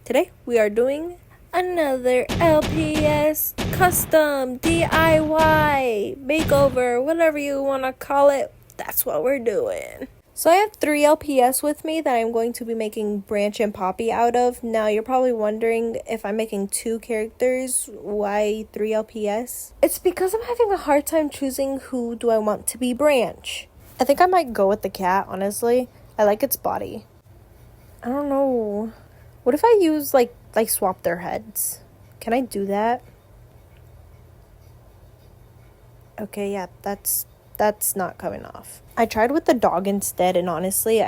Today we are doing another LPS custom DIY makeover, whatever you want to call it. That's what we're doing. So I have 3 LPS with me that I'm going to be making Branch and Poppy out of. Now you're probably wondering, if I'm making 2 characters, why 3 LPS? It's because I'm having a hard time choosing who do I want to be Branch. I think I might go with the cat, honestly. I like its body. I don't know. What if I use like swap their heads? Can I do that? Okay, yeah, that's not coming off. I tried with the dog instead, and honestly,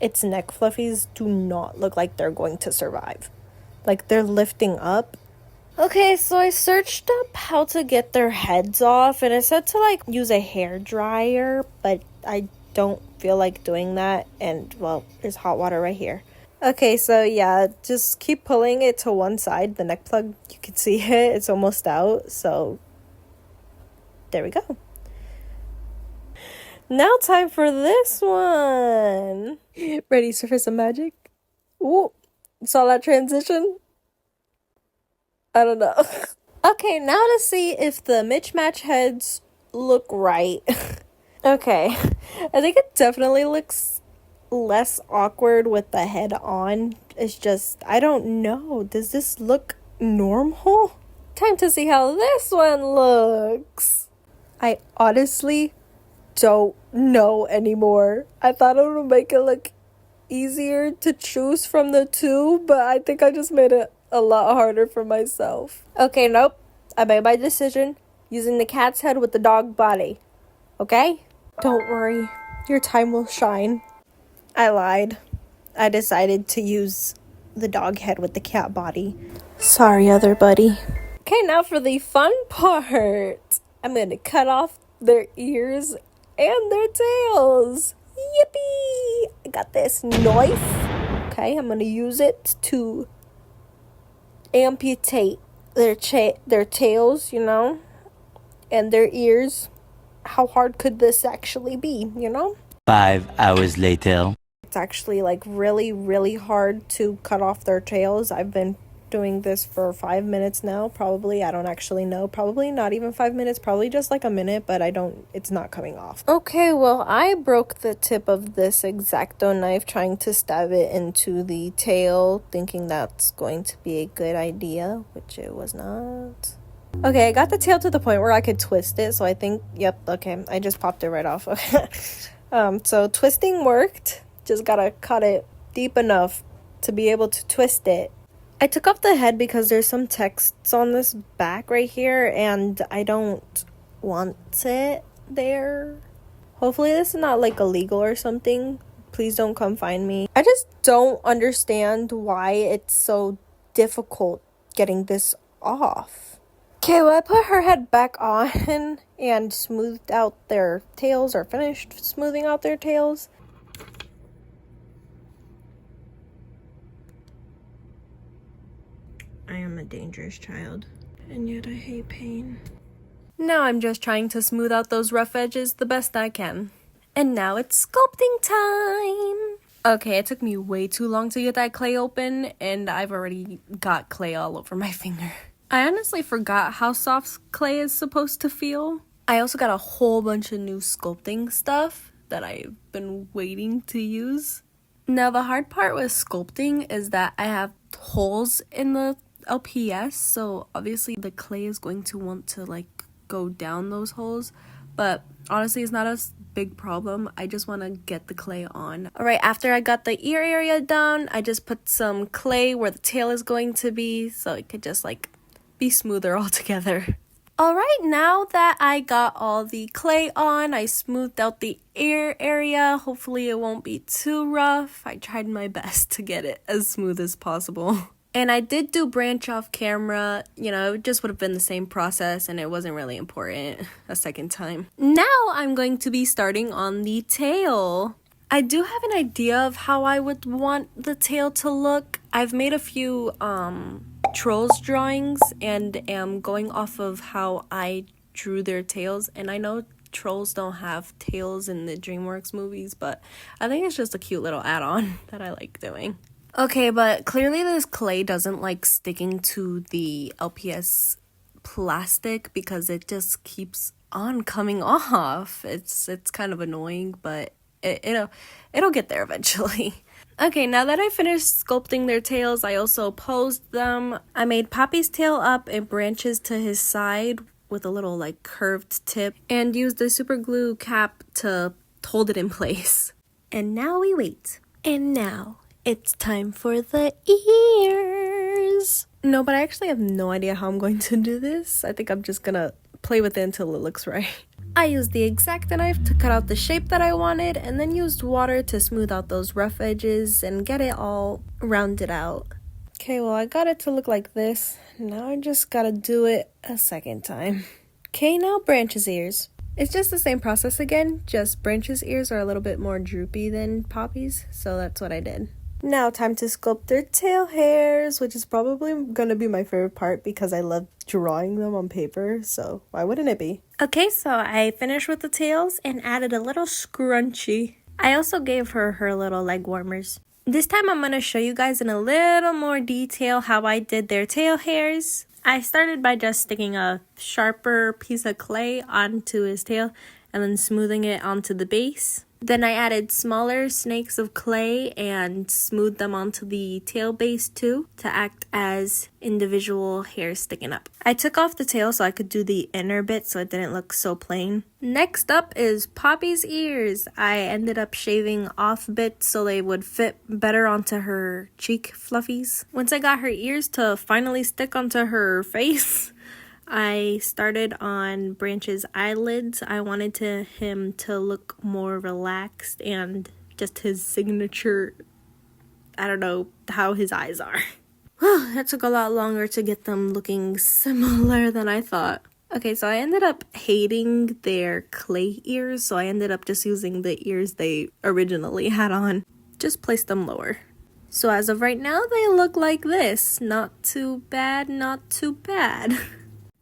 its neck fluffies do not look like they're going to survive. Like, they're lifting up. Okay, so I searched up how to get their heads off, and it said to like use a hair dryer, but I don't feel like doing that. And well, there's hot water right here. Okay, so yeah, just keep pulling it to one side. The neck plug, you can see it, it's almost out. So there we go. Now time for this one. Ready for some magic? Ooh, saw that transition? I don't know. Okay, now to see if the mismatch heads look right. Okay, I think it definitely looks less awkward with the head on. It's just, I don't know. Does this look normal? Time to see how this one looks. I honestly don't know anymore. I thought it would make it look easier to choose from the 2, but I think I just made it a lot harder for myself. Okay, nope. I made my decision using the cat's head with the dog body. Okay? Don't worry. Your time will shine. I lied. I decided to use the dog head with the cat body. Sorry, other buddy. Okay, now for the fun part. I'm gonna cut off their ears and their tails. Yippee! I got this knife. Okay, I'm gonna use it to amputate their tails, and their ears. How hard could this actually be, 5 hours later. It's actually like really, really hard to cut off their tails. I've been doing this for 5 minutes now, probably. I don't actually know. Probably not even 5 minutes, probably just like a minute, but it's not coming off. Okay, well, I broke the tip of this X-Acto knife trying to stab it into the tail, thinking that's going to be a good idea, which it was not. Okay, I got the tail to the point where I could twist it, so I think, yep, okay, I just popped it right off. Okay. So twisting worked. Just gotta cut it deep enough to be able to twist it. I took off the head because there's some texts on this back right here, and I don't want it there. Hopefully this is not like illegal or something. Please don't come find me. I just don't understand why it's so difficult getting this off. Okay, well, I put her head back on and smoothed out their tails, or finished smoothing out their tails. I am a dangerous child, and yet I hate pain. Now I'm just trying to smooth out those rough edges the best I can. And now it's sculpting time! Okay, it took me way too long to get that clay open, and I've already got clay all over my finger. I honestly forgot how soft clay is supposed to feel. I also got a whole bunch of new sculpting stuff that I've been waiting to use. Now, the hard part with sculpting is that I have holes in the LPS, so obviously the clay is going to want to like go down those holes, but honestly it's not a big problem. I just want to get the clay on. All right, after I got the ear area done, I just put some clay where the tail is going to be, so it could just like be smoother all together. All right, now that I got all the clay on, I smoothed out the ear area. Hopefully it won't be too rough. I tried my best to get it as smooth as possible. And I did do Branch off camera. It just would have been the same process, and it wasn't really important a second time. Now I'm going to be starting on the tail. I do have an idea of how I would want the tail to look. I've made a few trolls drawings and am going off of how I drew their tails. And I know trolls don't have tails in the DreamWorks movies, but I think it's just a cute little add-on that I like doing. Okay, but clearly this clay doesn't like sticking to the LPS plastic because it just keeps on coming off. It's kind of annoying, but it'll get there eventually. Okay, now that I finished sculpting their tails, I also posed them. I made Poppy's tail up and branches to his side with a little like curved tip and used the super glue cap to hold it in place. And now we wait. And now it's time for the ears. No, but I actually have no idea how I'm going to do this. I think I'm just gonna play with it until it looks right. I used the X-Acto knife to cut out the shape that I wanted and then used water to smooth out those rough edges and get it all rounded out. Okay, well I got it to look like this. Now I just gotta do it a second time. Okay, now Branch's ears. It's just the same process again, just Branch's ears are a little bit more droopy than Poppy's, so that's what I did. Now time to sculpt their tail hairs, which is probably gonna be my favorite part because I love drawing them on paper, so why wouldn't it be? Okay, so I finished with the tails and added a little scrunchie. I also gave her little leg warmers. This time I'm gonna show you guys in a little more detail how I did their tail hairs. I started by just sticking a sharper piece of clay onto his tail and then smoothing it onto the base. Then I added smaller snakes of clay and smoothed them onto the tail base too to act as individual hairs sticking up. I took off the tail so I could do the inner bit so it didn't look so plain. Next up is Poppy's ears. I ended up shaving off bits so they would fit better onto her cheek fluffies. Once I got her ears to finally stick onto her face, I started on Branch's eyelids. I wanted him to look more relaxed and just his signature, I don't know how his eyes are. That took a lot longer to get them looking similar than I thought. Okay, so I ended up hating their clay ears, so I ended up just using the ears they originally had on. Just placed them lower. So as of right now, they look like this. Not too bad, not too bad.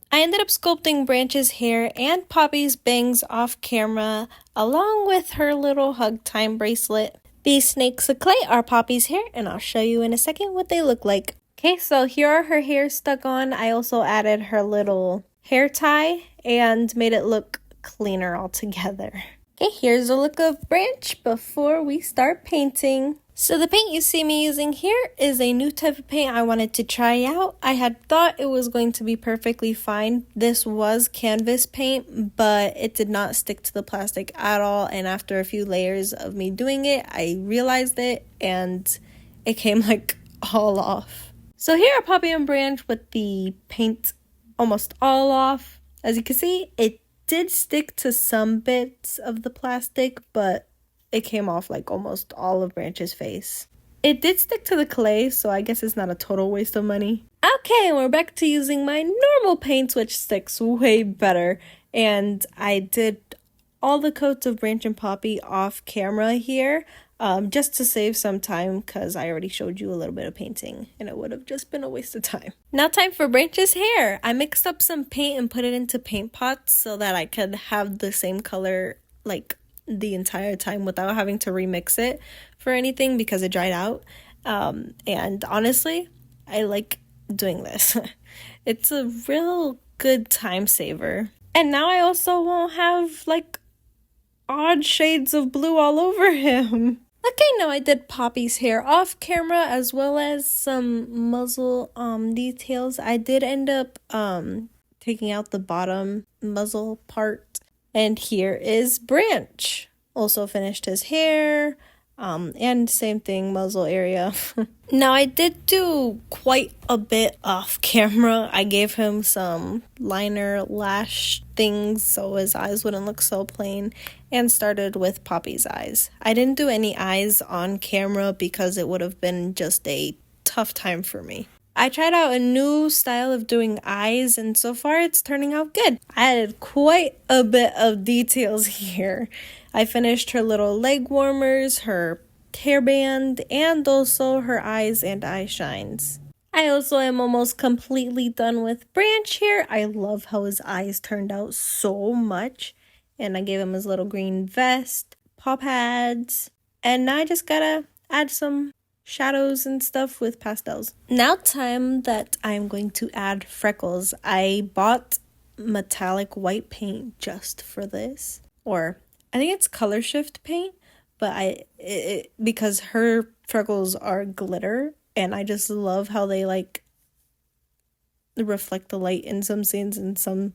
I ended up sculpting Branch's hair and Poppy's bangs off camera, along with her little hug time bracelet. These snakes of clay are Poppy's hair, and I'll show you in a second what they look like. Okay, so here are her hair stuck on. I also added her little hair tie and made it look cleaner altogether. Okay, here's a look of Branch before we start painting. So the paint you see me using here is a new type of paint I wanted to try out. I had thought it was going to be perfectly fine. This was canvas paint, but it did not stick to the plastic at all. And after a few layers of me doing it, I realized it and it came like all off. So here are Poppy and Branch with the paint almost all off. As you can see, it did stick to some bits of the plastic, but it came off like almost all of Branch's face. It did stick to the clay, so I guess it's not a total waste of money. Okay, we're back to using my normal paints, which sticks way better. And I did all the coats of Branch and Poppy off camera here, just to save some time because I already showed you a little bit of painting and it would have just been a waste of time. Now time for Branch's hair. I mixed up some paint and put it into paint pots so that I could have the same color like the entire time without having to remix it for anything because it dried out. And honestly, I like doing this. It's a real good time saver. And now I also won't have like odd shades of blue all over him. Okay, now I did Poppy's hair off camera as well as some muzzle details. I did end up taking out the bottom muzzle part. And here is Branch. Also finished his hair, and same thing, muzzle area. Now I did do quite a bit off camera. I gave him some liner lash things so his eyes wouldn't look so plain, and started with Poppy's eyes. I didn't do any eyes on camera because it would have been just a tough time for me. I tried out a new style of doing eyes, and so far it's turning out good. I added quite a bit of details here. I finished her little leg warmers, her hairband, and also her eyes and eye shines. I also am almost completely done with Branch here. I love how his eyes turned out so much. And I gave him his little green vest, paw pads, and now I just gotta add some shadows and stuff with pastels. Now time that I'm going to add freckles. I bought metallic white paint just for this. Or I think it's color shift paint, but because her freckles are glitter and I just love how they like reflect the light in some scenes and some,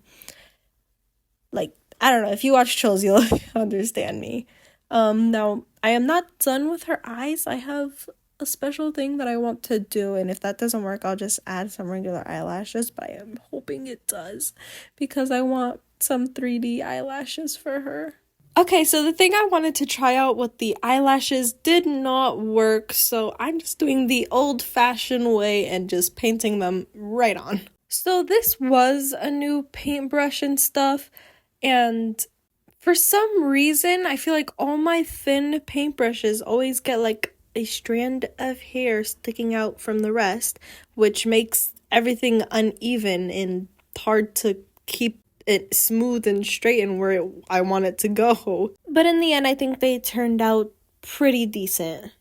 like, I don't know, if you watch Trolls you'll understand me. Now I am not done with her eyes. I have a special thing that I want to do, and if that doesn't work I'll just add some regular eyelashes, but I am hoping it does because I want some 3D eyelashes for her. Okay, so the thing I wanted to try out with the eyelashes did not work, so I'm just doing the old-fashioned way and just painting them right on. So this was a new paintbrush and stuff, and for some reason I feel like all my thin paintbrushes always get like a strand of hair sticking out from the rest, which makes everything uneven and hard to keep it smooth and straight and where I want it to go. But in the end, I think they turned out pretty decent.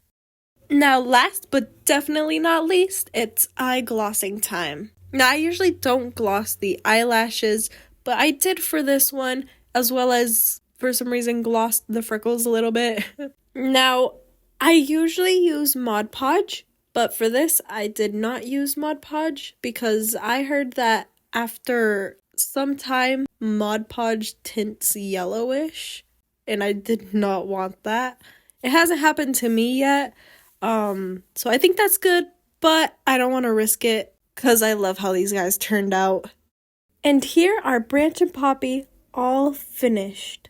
Now, last but definitely not least, it's eye glossing time. Now, I usually don't gloss the eyelashes, but I did for this one, as well as, for some reason, glossed the freckles a little bit. Now, I usually use Mod Podge, but for this, I did not use Mod Podge because I heard that after some time, Mod Podge tints yellowish, and I did not want that. It hasn't happened to me yet, so I think that's good, but I don't want to risk it because I love how these guys turned out. And here are Branch and Poppy all finished.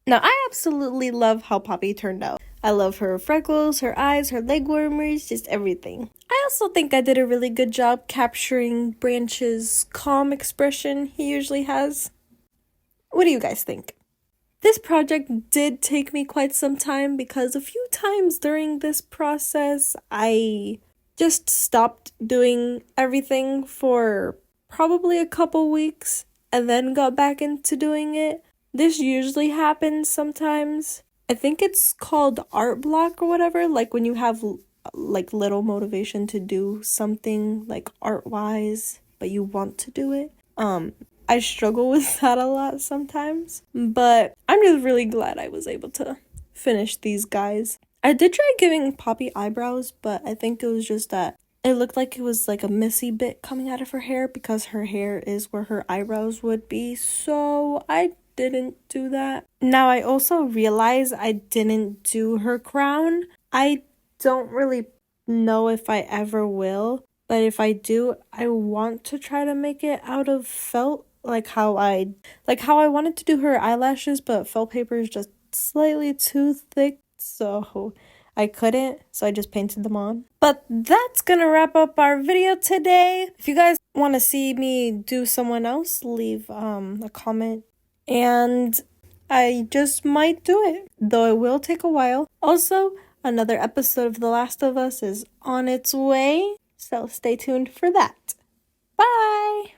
Now, I absolutely love how Poppy turned out. I love her freckles, her eyes, her leg warmers, just everything. I also think I did a really good job capturing Branch's calm expression he usually has. What do you guys think? This project did take me quite some time because a few times during this process, I just stopped doing everything for probably a couple weeks and then got back into doing it. This usually happens sometimes. I think it's called art block or whatever, like when you have like little motivation to do something like art-wise, but you want to do it. I struggle with that a lot sometimes, but I'm just really glad I was able to finish these guys. I did try giving Poppy eyebrows, but I think it was just that it looked like it was like a messy bit coming out of her hair because her hair is where her eyebrows would be, so I didn't do that. Now I also realize I didn't do her crown. I don't really know if I ever will, but if I do, I want to try to make it out of felt, like how I wanted to do her eyelashes, but felt paper is just slightly too thick, so I couldn't, so I just painted them on. But that's gonna wrap up our video today. If you guys want to see me do someone else, leave a comment, and I just might do it, though it will take a while. Also, another episode of The Last of Us is on its way, so stay tuned for that. Bye!